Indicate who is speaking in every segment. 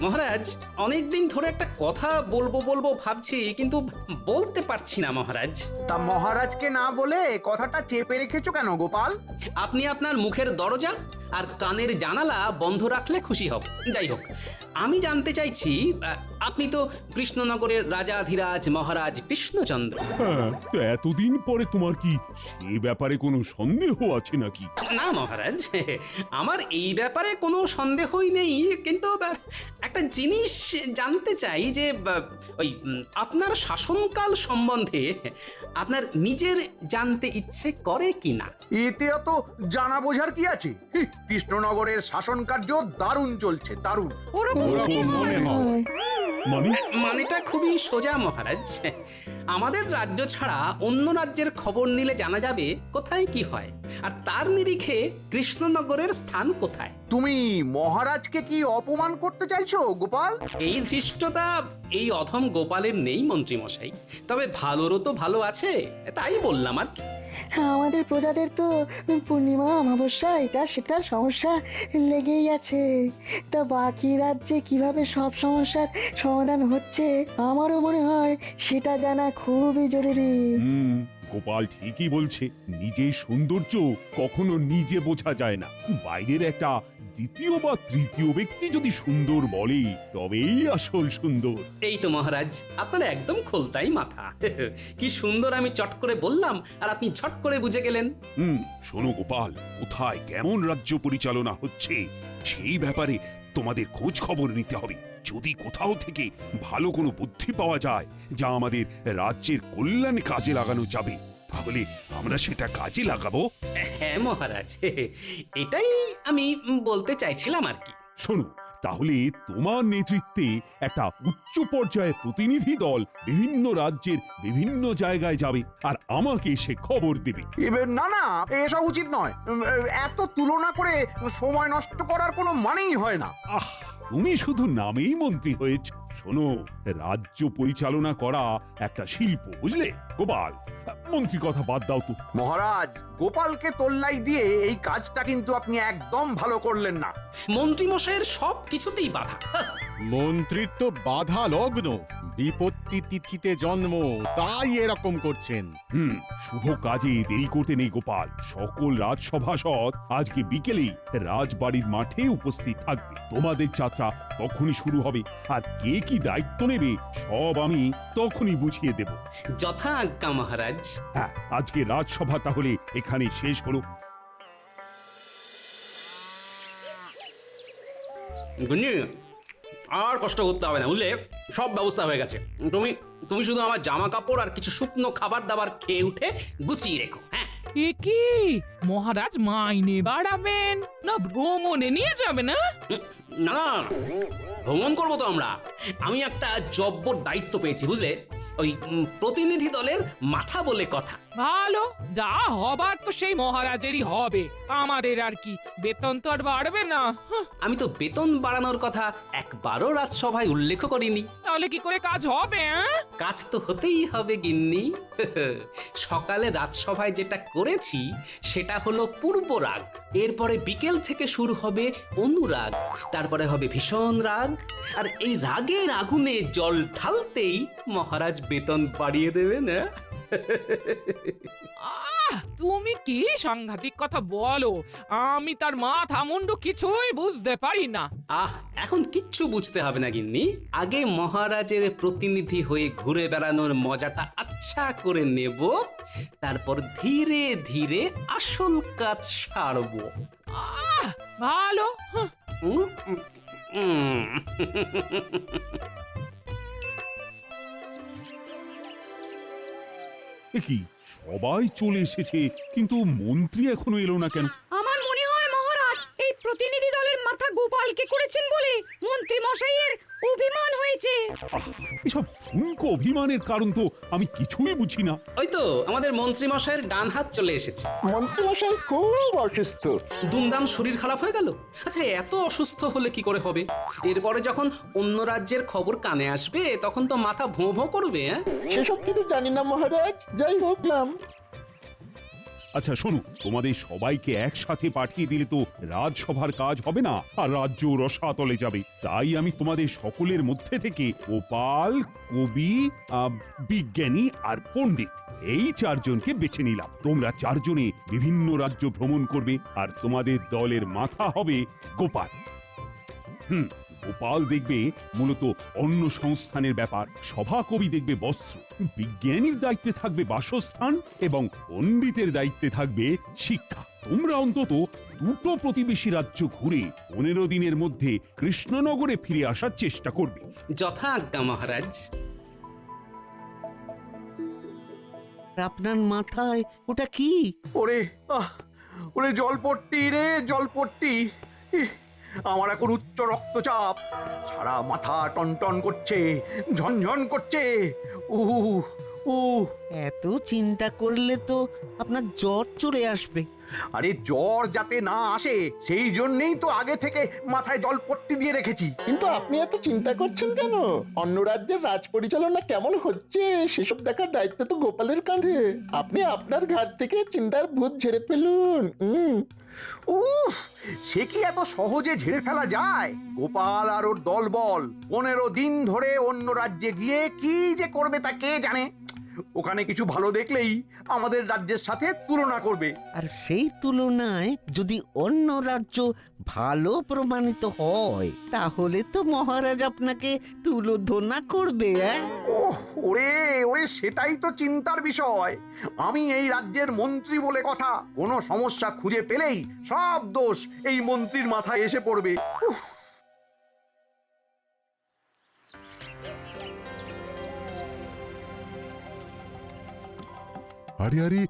Speaker 1: মহারাজ, অনেকদিন ধরে একটা কথা বলবো বলবো ভাবছি, কিন্তু বলতে পারছি না মহারাজ।
Speaker 2: তা মহারাজকে না বলে কথাটা চেপে রেখেছো কেন গোপাল?
Speaker 1: আপনি আপনার মুখের দরজা আর কানের জানালা বন্ধ রাখলে খুশি হব। যাই হোক, আমি জানতে চাইছি, আপনি তো কৃষ্ণনগরের রাজাধিরাজ মহারাজ কৃষ্ণচন্দ্র।
Speaker 3: হ্যাঁ, তো এতদিন পরে তোমার কি সে ব্যাপারে কোনো সন্দেহ আছে নাকি?
Speaker 1: না মহারাজ, আমার এই ব্যাপারে কোনো সন্দেহই নেই, কিন্তু একটা জিনিস জানতে চাই যে আপনার শাসনকাল সম্বন্ধে আপনার নিজের জানতে ইচ্ছে করে কিনা।
Speaker 2: এতে অত জানা বোঝার কি আছে? কৃষ্ণনগরের শাসন কার্য দারুণ চলছে, দারুণ।
Speaker 3: মানে
Speaker 1: মানেটা খুবই সোজা মহারাজ। আমাদের রাজ্য ছাড়া অন্য রাজ্যের খবর নিলে জানা যাবে কোথায় কি হয়, আর তার নিরিখে কৃষ্ণনগরের স্থান কোথায়।
Speaker 2: তুমি মহারাজকে কি অপমান করতে চাইছো গোপাল?
Speaker 1: এই ধৃষ্টতা এই অধম গোপালের নেই মন্ত্রীমশাই, তবে ভালোরও তো ভালো আছে, তাই বললাম আর কি।
Speaker 4: আমাদের প্রজাদের তো পূর্ণিমা অমাবস্যা এটা সেটা সমস্যা লেগেই আছে। তা বাকি রাজ্যে কিভাবে সব সমস্যার সমাধান হচ্ছে আমারও মনে হয় সেটা জানা খুবই জরুরি।
Speaker 3: গোপাল ঠিকই বলছে, নিজের সৌন্দর্য কখনো নিজে বোঝা যায় না। বাইরের একটা দ্বিতীয় বা তৃতীয় ব্যক্তি যদি সুন্দর বলে তবেই আসল সুন্দর।
Speaker 1: এই তো মহারাজ, আপনার একদম খোলতাই মাথা। কি সুন্দর আমি চট করে বললাম আর আপনি ঝট করে বুঝে গেলেন।
Speaker 5: শোনো গোপাল, কোথায় কেমন রাজ্য পরিচালনা হচ্ছে সেই ব্যাপারে তোমাদের খোঁজ খবর নিতে হবে। যদি কোথাও থেকে ভালো কোনো বুদ্ধি পাওয়া যায় যা আমাদের রাজ্যের কল্যাণে কাজে লাগানো যাবে, তাহলে আমরা সেটা কাজে লাগাবো।
Speaker 1: হ্যাঁ মহারাজ, এটাই আমি বলতে চাইছিলাম আর কি।
Speaker 3: শোনো, তাহলে তোমার নেতৃত্বে একটা উচ্চ পর্যায়ের প্রতিনিধি দল বিভিন্ন রাজ্যের বিভিন্ন জায়গায় যাবে আর আমাকে সে খবর দেবে।
Speaker 2: না না, এসব উচিত নয়। এত তুলনা করে সময় নষ্ট করার কোনো মানেই হয় না।
Speaker 3: তুমি শুধু নামেই মন্ত্রী হয়েছ। শোনো, রাজ্য পরিচালনা করা একটা শিল্প, বুঝলে গোপাল? মন্ত্রী কথা বাদ দাও তো।
Speaker 2: মহারাজ, গোপালকে তোল্লাই দিয়ে এই কাজটা কিন্তু আপনি একদম ভালো করলেন না।
Speaker 1: মন্ত্রীমশাইয়ের সব কিছুতেই বাধা।
Speaker 6: মন্ত্রিত্ব বাধা লগ্ন, বিপত্তি তিথিতে জন্ম, তাই এরকম করছেন।
Speaker 3: শুভ কাজে দেরি করতে নেই গোপাল। সকল রাজসভাসদ আজকে বিকেলে রাজবাড়ির মাঠে উপস্থিত থাকবে। তোমাদের যাত্রা তখনই শুরু হবে, আর কে কি দায়িত্ব নেবে সব আমি তখনই বুঝিয়ে দেব।
Speaker 1: যথা আজ্ঞা মহারাজ।
Speaker 3: হ্যাঁ, আজকে রাজসভা তাহলে এখানে শেষ হলো।
Speaker 1: গুঞ্জি, আর কষ্ট করতে হবে না, বুঝলে? সব ব্যবস্থা হয়ে গেছে। তুমি তুমি শুধু আমার জামা কাপড় আর কিছু শুকনো খাবার দাবার খেয়ে উঠে গুছিয়ে রেখো। হ্যাঁ,
Speaker 7: এ কি মহারাজ মাইনে বাড়াবেন না ভ্রমণে নিয়ে যাবেন?
Speaker 1: না না না, ভ্রমণ করবো তো আমরা। আমি একটা জব্বর দায়িত্ব পেয়েছি, বুঝলে? ওই প্রতিনিধি দলের মাথা বলে কথা।
Speaker 7: ভালো, যা হবার তো সেই মহারাজেরই হবে, আমাদের আর কি। বেতন তো আর বাড়বে না।
Speaker 1: আমি তো বেতন বাড়ানোর কথা একবারও রাজসভায় উল্লেখ করিনি।
Speaker 7: তাহলে কি করে কাজ হবে?
Speaker 1: কাজ তো হতেই হবে গিন্নি। সকালে রাজসভায় যেটা করেছি সেটা হলো পূর্ব রাগ, এরপরে বিকেল থেকে শুরু হবে অনুরাগ, তারপরে হবে ভীষণ রাগ, আর এই রাগের আগুনে জল ঢালতেই মহারাজ বেতন বাড়িয়ে দেবেন।
Speaker 7: তুমি কি সাংঘাতিক কথা বলো, আমি তার মাথা মুন্ডু কিছুই বুঝতে পারি না।
Speaker 1: এখন কিচ্ছু বুঝতে হবে না গিন্নি, আগে মহারাজের প্রতিনিধি হয়ে ঘুরে বেড়ানোর মজাটা আচ্ছা করে নেব, তারপর ধীরে ধীরে আসল কাজ সারবো।
Speaker 7: ভালো।
Speaker 3: কি সবাই চলে এসেছে, কিন্তু মন্ত্রী এখনো এলো না কেন?
Speaker 8: আমার মনে হয় মহারাজ এই প্রতিনিধি দলের মাথা গোপালকে করেছেন বলে মন্ত্রী মশাইয়ের অভিমান হয়েছে।
Speaker 3: এসব ঠুনকো অভিমানের কারণ তো আমি কিছুই বুঝি না।
Speaker 1: ওই তো আমাদের মন্ত্রী মশাইয়ের ডান হাত চলে এসেছে।
Speaker 9: মন্ত্রীমশাই খুব অসুস্থ।
Speaker 1: দুমদাম শরীর খারাপ হয়ে গেল। আচ্ছা, এত অসুস্থ হলে কি করে হবে? এরপরে যখন অন্য রাজ্যের খবর কানে আসবে তখন তো মাথা ভোঁ ভোঁ করবে।
Speaker 9: সেসব কিছু জানি না মহারাজ, যাই হোক।
Speaker 3: আচ্ছা শোনো, তোমাদের সবাইকে একসাথে পাঠিয়ে দিলে তো রাজসভার কাজ হবে না, আর রাজ্য রসাতলে যাবে। তাই আমি তোমাদের সকলের মধ্যে থেকে গোপাল, কবি, বিজ্ঞানী আর পণ্ডিত এই চারজনকে বেছে নিলাম। তোমরা চারজনে বিভিন্ন রাজ্য ভ্রমণ করবে, আর তোমাদের দলের মাথা হবে গোপাল। গোপাল দেখবে মূলত অন্য সংস্থানের ব্যাপার, সভাকবি দেখবে বস্ত্র, বিজ্ঞানীর দায়িত্বে থাকবে বাসস্থান এবং পণ্ডিতের দায়িত্বে থাকবে শিক্ষা। তোমরা অন্তত দুটো প্রতিবেশী রাজ্য ঘুরে 15 দিনের মধ্যে কৃষ্ণনগরে ফিরে আসার চেষ্টা করবে।
Speaker 1: যথা আজ্ঞা মহারাজ।
Speaker 9: আপনার মাথায় ওটা কি?
Speaker 2: ওরে ওরে জলপট্টি রে জলপট্টি, ইহ, আমার এখন উচ্চ রক্তচাপ, সারা মাথা টনটন করছে, ঝনঝন করছে।
Speaker 9: এত চিন্তা করলে তো আপনার জ্বর চলে আসবে।
Speaker 2: আরে জ্বর যাতে না আসে সেই জন্যই তো আগে থেকে মাথায় জলপট্টি দিয়ে রেখেছি।
Speaker 10: কিন্তু আপনি এত চিন্তা করছেন কেন? অন্য রাজ্যের রাজ পরিচালনা কেমন হচ্ছে সেসব দেখার দায়িত্ব তো গোপালের কাঁধে। আপনি আপনার ঘাট থেকে চিন্তার ভূত ঝেড়ে ফেলুন।
Speaker 2: উফ, সে কি এত সহজে ঝেড়ে ফেলা যায়? গোপাল আর ওর দলবল 15 দিন ধরে অন্য রাজ্যে গিয়ে কি যে করবে তা কে জানে। ওখানে কিছু ভালো দেখলেই আমাদের রাজ্যের সাথে তুলনা করবে।
Speaker 9: আর সেই তুলনায় যদি অন্য রাজ্য ভালো প্রমাণিত হয় তাহলে তো মহারাজ আপনাকে তুলোধনা করবে।
Speaker 2: ওরে ওরে, সেটাই তো চিন্তার বিষয়। আমি এই রাজ্যের মন্ত্রী বলে কথা, কোনো সমস্যা খুঁজে পেলেই সব দোষ এই মন্ত্রীর মাথায় এসে পড়বে। উফ।
Speaker 6: আরে আরে,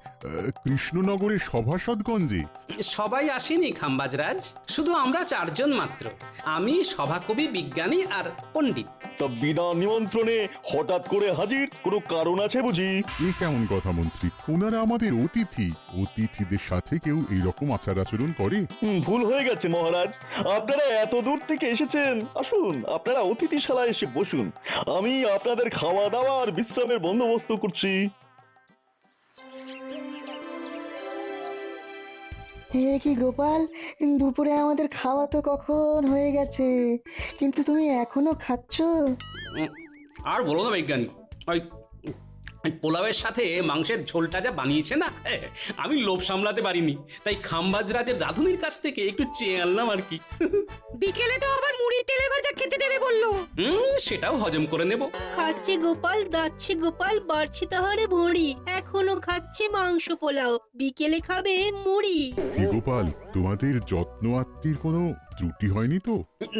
Speaker 6: কৃষ্ণনগরের সভাসদগঞ্জে
Speaker 1: সবাই আসেনি খাম্বাজরাজ, শুধু আমরা চারজন মাত্র। আমি, সভাকবি, বিজ্ঞানী আর পণ্ডিত।
Speaker 11: তা বিনা নিমন্ত্রণে হঠাৎ করে হাজির, কোনো কারণ আছে বুঝি?
Speaker 6: এ কেমন কথা মন্ত্রী? ওনারা আমাদের অতিথি, অতিথিদের সাথে কেউ এইরকম আচার আচরণ করে?
Speaker 11: ভুল হয়ে গেছে মহারাজ, আপনারা এত দূর থেকে এসেছেন, আসুন আপনারা অতিথিশালায় এসে বসুন, আমি আপনাদের খাওয়া দাওয়া আর বিশ্রামের বন্দোবস্ত করছি।
Speaker 4: হে কি গোপাল, দুপুরে আমাদের খাওয়া তো কখন হয়ে গেছে, কিন্তু তুমি এখনো খাচ্ছ?
Speaker 1: আর বলো না বিজ্ঞানী, ওই পোলাওয়ের সাথে মাংসের ঝোলটা যা বানিয়েছে না, আমি লোভ সামলাতে পারিনি, তাই খাম্বাজরাজের রাধুনির কাছ থেকে একটু চেয়ে আনলাম আর কি।
Speaker 8: বিকেলে তো আবার মুড়ি তেলে ভাজা খেতে দেবে বললো।
Speaker 1: সেটাও হজম করে নেব।
Speaker 12: খাচ্ছে গোপাল, দাচ্ছে গোপাল, বাড়ছে তাহারে ভুঁড়ি, এখনো খাচ্ছে মাংস পোলাও, বিকেলে খাবে মুড়ি।
Speaker 6: কি গোপাল, তোমাদের যত্ন আত্মীর কোনো ত্রুটি হয়নি তো?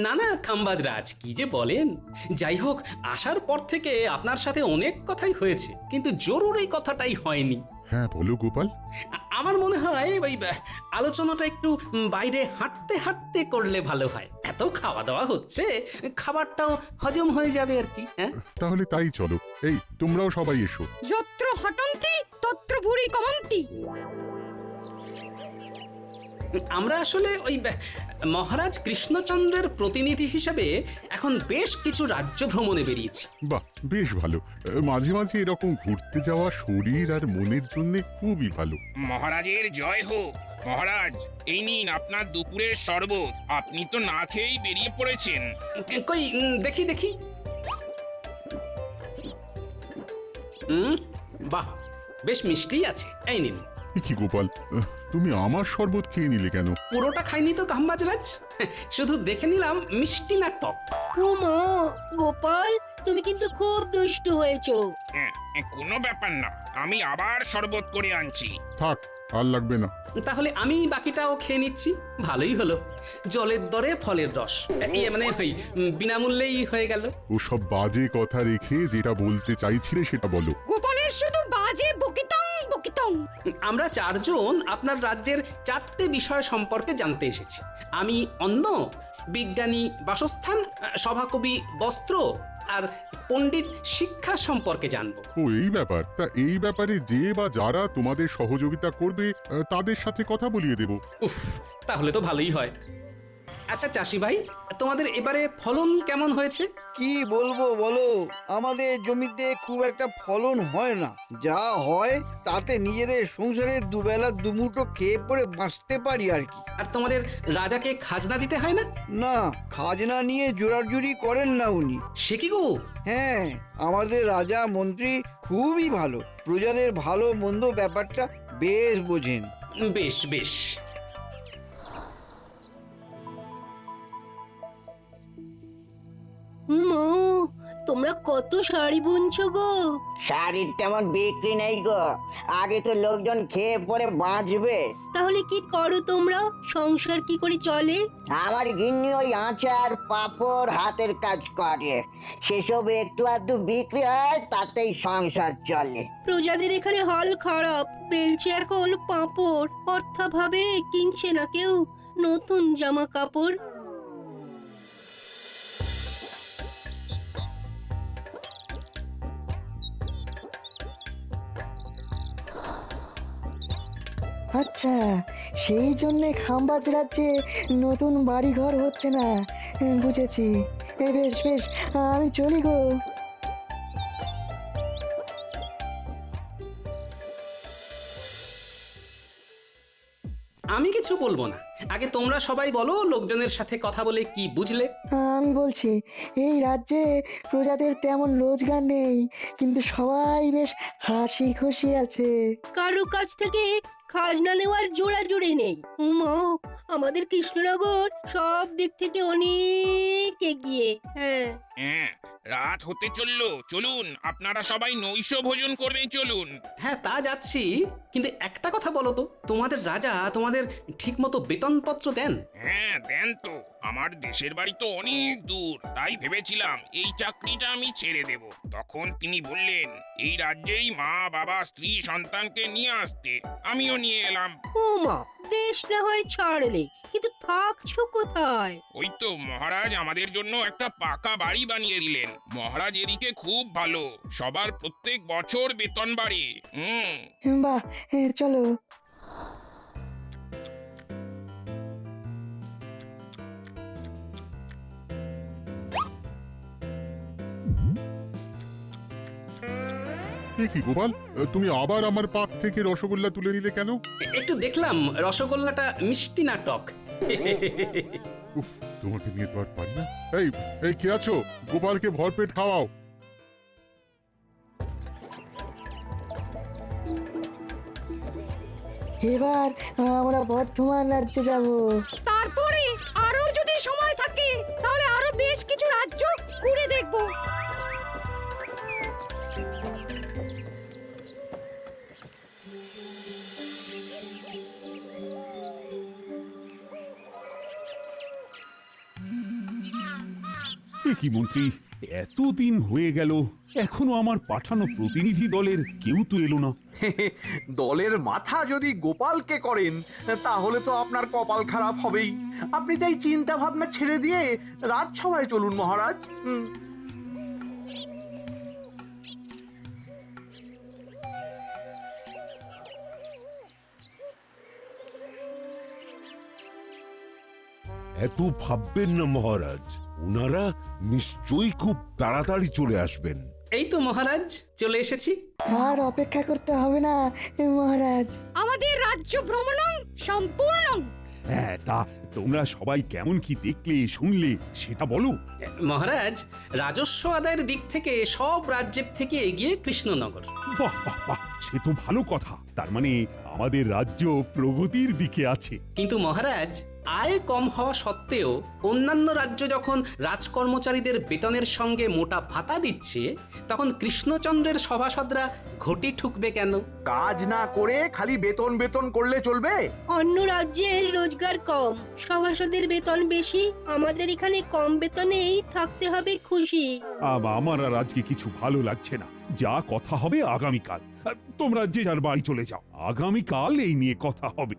Speaker 1: না না খাম্বাজরাজ, কি যে বলেন। যাই হোক, আসার পর থেকে আপনার সাথে অনেক কথাই হয়েছে, কিন্তু জরুরি কথাটাই হয়নি।
Speaker 6: হ্যাঁ বলো গোপাল।
Speaker 1: আমার মনে হয় ওই আলোচনাটা একটু বাইরে হাঁটতে হাঁটতে করলে ভালো হয়। এত খাওয়া দাওয়া হচ্ছে, খাবারটাও হজম হয়ে যাবে আর কি। হ্যাঁ
Speaker 6: তাহলে তাই চলো, এই তোমরাও সবাই এসো।
Speaker 8: যত্র হটন্তি তত্র ভুঁড়ি কমন্তি।
Speaker 1: আমরা আসলে ওই মহারাজ কৃষ্ণচন্দ্রের প্রতিনিধি হিসেবে এখন বেশ কিছু রাজ্য ভ্রমণে বেরিয়েছি।
Speaker 6: বাহ, বেশ ভালো। মাঝে মাঝে এরকম ঘুরতে যাওয়া শরীর আর মনের জন্য খুবই ভালো।
Speaker 13: মহারাজের জয় হোক। মহারাজ, এই নিন আপনার দুপুরের শরবত, আপনি তো না খেয়েই বেরিয়ে পড়েছেন।
Speaker 1: কই দেখি দেখি। বাহ, বেশ মিষ্টি আছে, এই নিন।
Speaker 6: কি গোপাল, তুমি আমার শরবত খেয়ে নিলে কেন?
Speaker 1: পুরোটা খাইনি তো খাম্বাজরাজ, শুধু দেখে নিলাম মিষ্টি না টক।
Speaker 12: ও মা, গোপাল তুমি কিন্তু খুব দুষ্টু হয়েছো।
Speaker 13: কোনো ব্যাপার না, আমি আবার শরবত করে আনছি।
Speaker 6: থাক, আর লাগবে না।
Speaker 1: তাহলে আমি বাকিটাও খেয়ে নিচ্ছি, ভালোই হলো। জলের দরে ফলের রস, মানে ওই বিনামূল্যেই হয়ে গেল।
Speaker 6: ও সব বাজে কথা রেখে যেটা বলতে চাইছিলে সেটা বলো।
Speaker 8: গোপালের শুধু বাজে বকিতং বকিতং।
Speaker 1: আমরা চারজন আপনার রাজ্যের 4টে বিষয় সম্পর্কে জানতে এসেছি। আমি অন্ন, বিজ্ঞানী বাসস্থান, সভাকবি বস্ত্র আর পণ্ডিত শিক্ষা সম্পর্কে জানবো।
Speaker 6: ও এই ব্যাপার, তা এই ব্যাপারে যে বা যারা তোমাদের সহযোগিতা করবে তাদের সাথে কথা বলিয়ে দেব।
Speaker 1: উফ, তাহলে তো ভালোই হয়। আচ্ছা চাষি ভাই, তোমাদের এবারে ফলন কেমন হয়েছে?
Speaker 14: কি বলবো বলো, আমাদের জমিতে খুব একটা ফলন হয় না, যা হয় তাতে নিজেদের সংসারে দুবেলা দুমুঠো খেয়ে পড়ে বাঁচতে পারি আর কি।
Speaker 1: আর তোমাদের রাজাকে খাজনা দিতে হয় না?
Speaker 14: না, খাজনা নিয়ে জোরাজুরি করেন না উনি।
Speaker 1: সে কি গো?
Speaker 14: হ্যাঁ, আমাদের রাজা মন্ত্রী খুবই ভালো, প্রজাদের ভালো মন্দ ব্যাপারটা বেশ বোঝেন।
Speaker 1: বেশ বেশ।
Speaker 12: মা, তোমরা কত শাড়ি বুনছো গো?
Speaker 15: শাড়ির তেমন বিক্রি নেই গো, আগে তো লোকজন খেয়ে পরে বাঁচবে।
Speaker 12: তাহলে কি করো তোমরা? সংসার কি করে চলে?
Speaker 15: আমার গিন্নি ওই আচার পাঁপড় হাতের কাজ করে, সেসব একটু আধটু বিক্রি হয়, তাতেই সংসার চলে।
Speaker 12: প্রজাদের এখানে হাল খারাপ, বেলছে এখন পাঁপড়, অর্থাভাবে কিনছে না কেউ নতুন জামা কাপড়।
Speaker 4: আচ্ছা, সেই জন্যে খাম্বাজ রাজ্যে নতুন বাড়ি ঘর হচ্ছে না। বুঝেছি। বেশ বেশ, আমি চলি গো।
Speaker 1: আমি কিছু বলবো না, আগে তোমরা সবাই বলো লোকজনের সাথে কথা বলে কি বুঝলে।
Speaker 4: আমি বলছি, এই রাজ্যে প্রজাদের তেমন রোজগার নেই, কিন্তু সবাই বেশ হাসি খুশি আছে।
Speaker 12: কারো কাছ থেকে খাজনা নেওয়ার জোড়াজুড়ি নেই। উমা, আমাদের কৃষ্ণনগর সব দিক থেকে অনেক এগিয়ে। হ্যাঁ,
Speaker 13: হ্যাঁ, রাত হতে চললো, চলুন আপনারা সবাই নৈশ ভোজন করবেন, চলুন।
Speaker 1: হ্যাঁ, তা যাচ্ছি, কিন্তু একটা কথা বলো তো, তোমাদের রাজা তোমাদের ঠিকমতো বেতনপত্র দেন?
Speaker 13: হ্যাঁ, দেন তো। আমার দেশের বাড়ি তো অনেক দূর, তাই ভেবেছিলাম এই চাকরিটা আমি ছেড়ে দেব। তখন তিনি বললেন এই রাজ্যেই মা বাবা স্ত্রী সন্তানকে নিয়ে আসতে, আমিও নিয়ে এলাম।
Speaker 12: উমা, দেশ না হয় ছাড়লে, কিন্তু থাকছো কোথায়?
Speaker 13: ওই তো মহারাজ আমাদের জন্য একটা পাকা বাড়ি বানিয়ে দিলেন। মহারাজ এদিকে খুব ভালো, সবার প্রত্যেক বছর বেতন বাড়ে।
Speaker 4: বাহ, চলো।
Speaker 6: এ কি গোপাল, তুমি আবার আমার পাক থেকে রসগোল্লা তুলে নিলে কেন?
Speaker 1: একটু দেখলাম রসগোল্লাটা মিষ্টি না টক।
Speaker 6: উফ, তোমাকে নিয়ে তো আর পারি না। এই এই কে আছো? গোপালকে ভরপেট খাওয়াও।
Speaker 4: এবার আমরা বর্ধমান রাজ্যে যাব।
Speaker 8: তারপরে আরো যদি সময় থাকে তাহলে আরো বেশ কিছু রাজ্য ঘুরে দেখব।
Speaker 3: কি মন্ত্রী, এতদিন হয়ে গেল, এখনো আমার পাঠানো প্রতিনিধি দলের কেউ তো এলো না।
Speaker 2: দলের মাথা যদি গোপালকে করেন, তাহলে তো আপনার কপাল খারাপ হবেই। আপনি তাই চিন্তা ভাবনা ছেড়ে দিয়ে রাজসভায় চলুন মহারাজ।
Speaker 16: এত ভাববেন না মহারাজ, ওনারা নিশ্চয়ই খুব তাড়াতাড়ি চলে আসবেন।
Speaker 1: এই তো মহারাজ চলে এসেছি।
Speaker 4: আর অপেক্ষা করতে হবে না মহারাজ।
Speaker 8: আমাদের রাজ্য ভ্রমণ সম্পূর্ণ।
Speaker 3: হ্যাঁ, তা তোমরা সবাই কেমন কি দেখলে শুনলে সেটা বলো।
Speaker 1: মহারাজ, রাজস্ব আদায়ের দিক থেকে সব রাজ্যের থেকে এগিয়ে কৃষ্ণনগর।
Speaker 3: বাহ বাহ বাহ, সে তো ভালো কথা। তার মানে আমাদের রাজ্য প্রগতির দিকে আছে।
Speaker 1: কিন্তু মহারাজ, আয় কম হওয়া সত্ত্বেও অন্যান্য রাজ্য যখন রাজকর্মচারীদের বেতনের সঙ্গে মোটা ভাতা দিচ্ছে, তখন কৃষ্ণচন্দ্রের সভাসদরা ঘটি ঠুকবে কেন?
Speaker 2: কাজ না করে খালি বেতন বেতন করলে চলবে?
Speaker 12: অন্য রাজ্যের রোজগার কম, সভাসদের বেতন বেশি, আমাদের এখানে কম বেতনেই থাকতে হবে খুশি।
Speaker 3: আমার আর আজকে কিছু ভালো লাগছে না। যা কথা হবে আগামীকাল। তোমরা যে যার বাড়ি চলে যাও, আগামীকাল এই নিয়ে কথা হবে।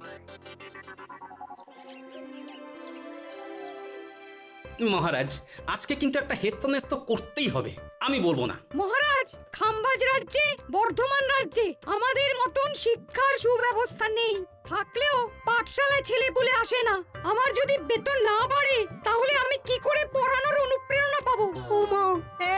Speaker 1: মহারাজ, আজকে কিন্তু একটা হেস্তনেস্ত করতেই হবে, আমি বলবো না।
Speaker 8: মহারাজ, খাম্বাজ রাজ্যে, বর্ধমান রাজ্যে আমাদের মতন শিক্ষার সুব্যবস্থা নেই। থাকলেও পাঠশালায় ছেলে বলে আসে না। আমার যদি বেতন না বাড়ে তাহলে আমি কি করে পড়ানোর অনুপ্রেরণা পাবো?
Speaker 12: ওমা,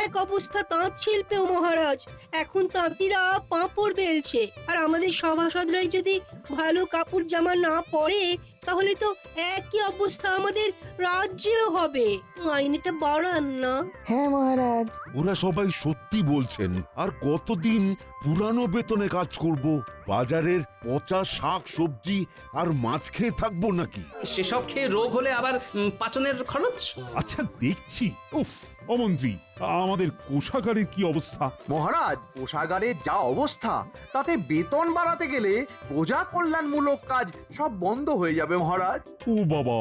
Speaker 12: এক অবস্থা তাঁত শিল্পেও মহারাজ। এখন তাঁতিরা পাঁপড় বেলছে, আর আমাদের সভাসদরাই যদি ভালো কাপড় জামা না পরে তাহলে তো একই অবস্থা আমাদের রাজ্যেও হবে। মাইনেটা বাড়ান না।
Speaker 4: হ্যাঁ মহারাজ।
Speaker 16: ওরা সবাই সত্যি বলছেন। আর কতদিন পুরানো বেতনে কাজ করব? বাজারের পচা শাক সবজি আর মাছ খেয়ে থাকবো নাকি?
Speaker 1: সেসব খেয়ে রোগ হলে আবার পাচনের খরচ।
Speaker 3: আচ্ছা দেখছি। উফ, অমন্ত্রী, আমাদের কোষাগারের কি অবস্থা?
Speaker 2: মহারাজ, কোষাগারের যা অবস্থা, তাতে বেতন বাড়াতে গেলে প্রজা কল্যাণমূলক কাজ সব বন্ধ হয়ে যাবে মহারাজ।
Speaker 3: ও বাবা,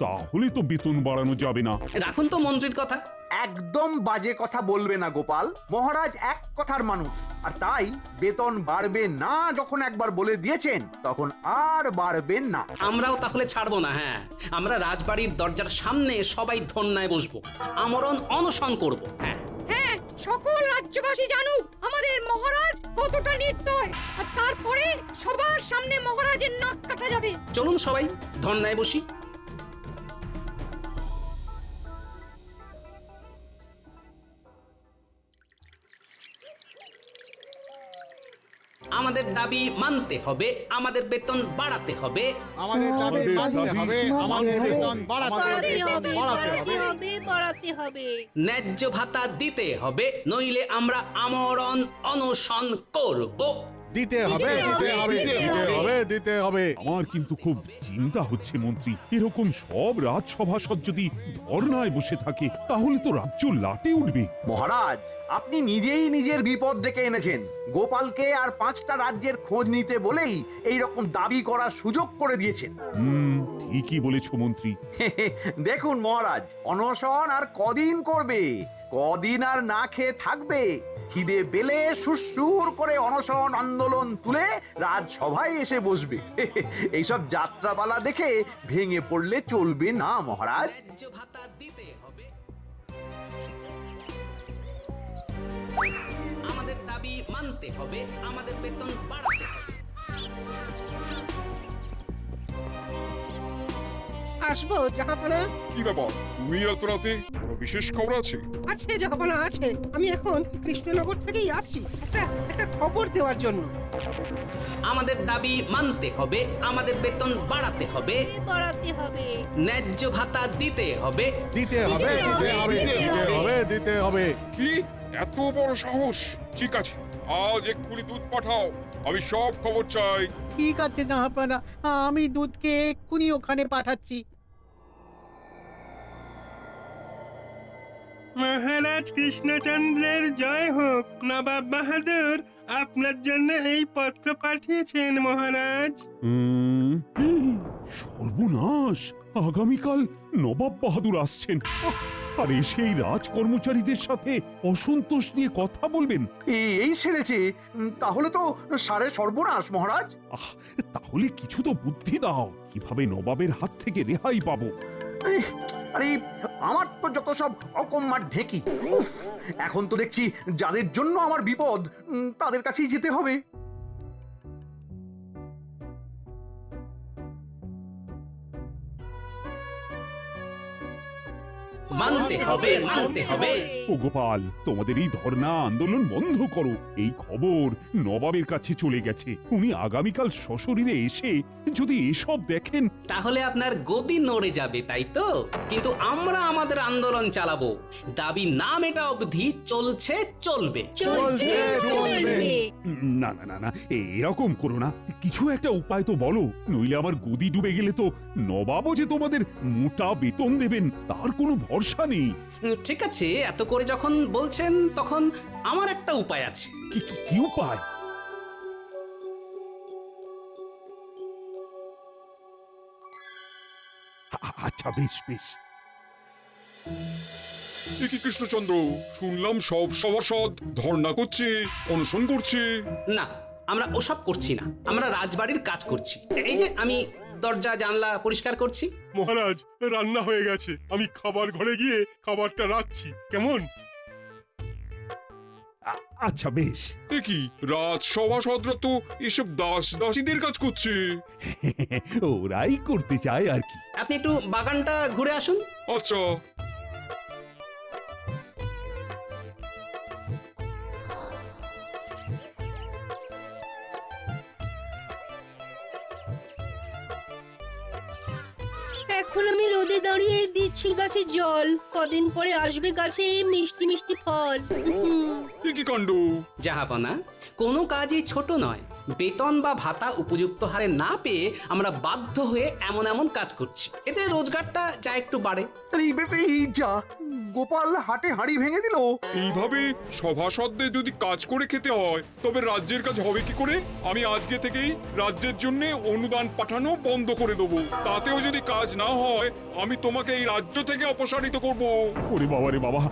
Speaker 3: তাহলে তো বেতন বাড়ানো যাবে না।
Speaker 1: রাখুন তো মন্ত্রীর কথা।
Speaker 2: একদম বাজে কথা বলবে না গোপাল। মহারাজ এক কথার মানুষ, আর তাই বেতন বাড়বে না যখন একবার বলে দিয়েছেন তখন আর বাড়বে না।
Speaker 1: আমরাও তাহলে ছাড়বো না। হ্যাঁ, আমরা রাজবাড়ির দরজার সামনে সবাই ধন্যায় বসবো, আমরণ অনশন করব। হ্যাঁ
Speaker 8: হ্যাঁ, সকল রাজ্যবাসী জানুক আমাদের মহারাজ কতটা নির্দয়, আর তারপরে সবার সামনে মহারাজের নাক কাটা যাবে।
Speaker 1: চলুন সবাই ধন্যায় বসি। আমাদের দাবি মানতে হবে, আমাদের বেতন বাড়াতে হবে।
Speaker 14: আমাদের দাবি মানতে হবে, আমাদের বেতন বাড়াতে হবে,
Speaker 12: বাড়াতে হবে।
Speaker 1: ন্যায্য ভাতা দিতে হবে, নইলে আমরা আমরণ অনশন করব।
Speaker 6: দিতে হবে, দিতে হবে, দিতে হবে, দিতে হবে।
Speaker 3: আমার কিন্তু খুব চিন্তা হচ্ছে মন্ত্রী, এরকম সব রাজসভাসদ যদি ধর্নায় বসে থাকে তাহলে তো রাজ্য লাটে উঠবে।
Speaker 2: মহারাজ, আপনি নিজেই নিজের বিপদ ডেকে এনেছেন। গোপালকে আর 5টা রাজ্যের খোঁজ নিতে বলেই এই রকম দাবি করার সুযোগ করে দিয়েছেন।
Speaker 3: ঠিকই বলেছ মন্ত্রী।
Speaker 2: দেখুন মহারাজ, অনশন আর কদিন করবে? কদিন আর না খেয়ে থাকবে? খিদে পেলে সুরসুর করে অনশন আন্দোলন তুলে রাজসভায় এসে বসবে। এইসব যাত্রাপালা দেখে ভেঙে পড়লে চলবে না মহারাজ।
Speaker 1: ভাতা দিতে হবে, আমাদের দাবি মানতে হবে, আমাদের বেতন বাড়াতে হবে।
Speaker 14: আসবো জাহাপনা।
Speaker 6: কি ব্যাপার, তুমি এত রাতে? কোনো বিশেষ খবর আছে?
Speaker 14: আছে জাহাপনা, আছে। আমি এখন কৃষ্ণনগর থেকেই আসছি একটা খবর দেওয়ার জন্য।
Speaker 1: আমাদের দাবি মানতে হবে, আমাদের বেতন বাড়াতে হবে,
Speaker 12: বাড়াতে হবে।
Speaker 1: ন্যায্য ভাতা দিতে হবে,
Speaker 6: দিতে হবে, দিতে হবে, দিতে হবে, দিতে হবে। কি এত বড় সাহস? ঠিক আছে, আজ এক্ষুনি দুধ পাঠাও, আমি সব খবর চাই।
Speaker 14: ঠিক আছে জাহাপনা, আমি দুধকে এক্ষুনি ওখানে পাঠাচ্ছি।
Speaker 17: মহারাজ কৃষ্ণচন্দ্রের জয় হোক। নবাব বাহাদুর আপনার জন্য এই পত্র পাঠিয়েছেন মহারাজ।
Speaker 3: সর্বনাশ, আগামীকাল নবাব বাহাদুর আসছেন। আর সেই রাজ কর্মচারীদের সাথে অসন্তোষ নিয়ে কথা বলবেন।
Speaker 2: এই সেরেছে, তাহলে তো সারে সর্বনাশ মহারাজ।
Speaker 3: তাহলে কিছু তো বুদ্ধি দাও, কিভাবে নবাবের হাত থেকে রেহাই পাবো।
Speaker 2: আরে আমার তো যত সব অকম্মার ঢেকি। উফ, এখন তো দেখছি যাদের জন্য আমার বিপদ তাদের কাছেই যেতে হবে।
Speaker 1: মানতে হবে, মানতে হবে।
Speaker 3: ও গোপাল, তোমাদের এই ধর্ণা আন্দোলন বন্ধ করো। এই খবর নবাবের কাছে চলে গেছে। উনি আগামীকাল সশরীরে এসে যদি এসব দেখেন,
Speaker 1: তাহলে আপনার গদি নড়ে যাবে, তাই তো? কিন্তু আমরা আমাদের আন্দোলন চালাবো, দাবি না মেটা অবধি চলছে, চলবে।
Speaker 3: না না না না, এরকম করো না। কিছু একটা উপায় তো বলো, নইলে আমার গদি ডুবে গেলে তো নবাবও যে তোমাদের মোটা বেতন দেবেন তার কোনো ভরসা নেই।
Speaker 1: ঠিক আছে, এত করে যখন বলছেন তখন আমার একটা উপায় আছে।
Speaker 3: কি উপায়? আচ্ছা, বেশ বেশ।
Speaker 6: কি কৃষ্ণচন্দ্র, শুনলাম সব সভাসদ ধর্ণা করছে, অনশন করছে।
Speaker 1: না, আমরা ওসব করছি না, আমরা রাজবাড়ির কাজ করছি। এই যে আমি দরজা জানলা পরিষ্কার করছি।
Speaker 17: মহারাজ, রান্না হয়ে গেছে, আমি খাবার ঘরে গিয়ে খাবারটা রাখছি, কেমন?
Speaker 3: আচ্ছা বেশ।
Speaker 6: কি রাজসভাসদরা তো এসব দাসীদের কাজ করছে।
Speaker 3: ওরাই করতে চায় আর কি।
Speaker 1: আপনি একটু বাগানটা ঘুরে আসুন।
Speaker 6: আচ্ছা।
Speaker 12: এখন আমি রোদে দাঁড়িয়ে দিচ্ছি গাছে জল, কদিন পরে আসবে গাছে মিষ্টি মিষ্টি ফল।
Speaker 6: এ কি কাণ্ড!
Speaker 1: জাহাপনা, কোনো কাজই ছোট নয়। বেতন বা ভাতা উপযুক্ত হারে না পেয়ে আমরা বাধ্য হয়ে এমন এমন কাজ করছি, এতে রোজগারটা যা একটু বাড়ে।
Speaker 2: এই যা, গোপাল হাটে হাঁড়ি ভেঙে দিল।
Speaker 6: এইভাবে সভাসদদের যদি কাজ করে খেতে হয় তবে রাজ্যের কাজ হবে কি করে? আমি আজকে থেকেই রাজ্যের জন্য অনুদান পাঠানো বন্ধ করে দেবো। তাতেও যদি কাজ না হয় আমি তোমাকে এই রাজ্য থেকে অপসারিত করব।
Speaker 3: ওরে বাবা রে বাবা,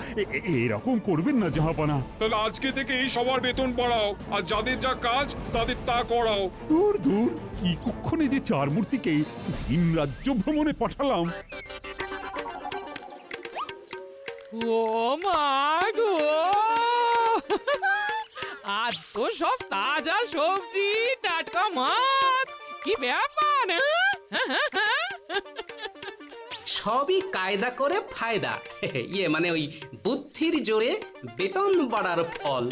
Speaker 3: এরকম করবেন না জাহাপানা।
Speaker 6: তাহলে আজকে থেকেই সবার বেতন বাড়াও, আর যাদের যা কাজ তাদের তা করাও।
Speaker 3: দূর দূর, কি কুক্ষণে যে চার মূর্তিকে ভিন রাজ্য ভ্রমণে পাঠালাম।
Speaker 7: ও মা গো, আজ তো সব তাজা সবজি, টাটকা মাছ, কি ব্যাপার!
Speaker 1: সবই কায়দা করে ফায়দা। ইয়ে মানে ওই বুদ্ধির জোরে বেতন বাড়ার ফল।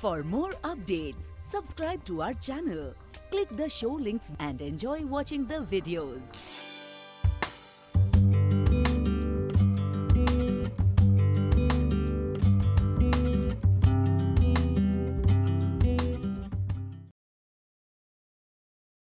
Speaker 18: For more updates, subscribe to our channel, click the show links and enjoy watching the videos.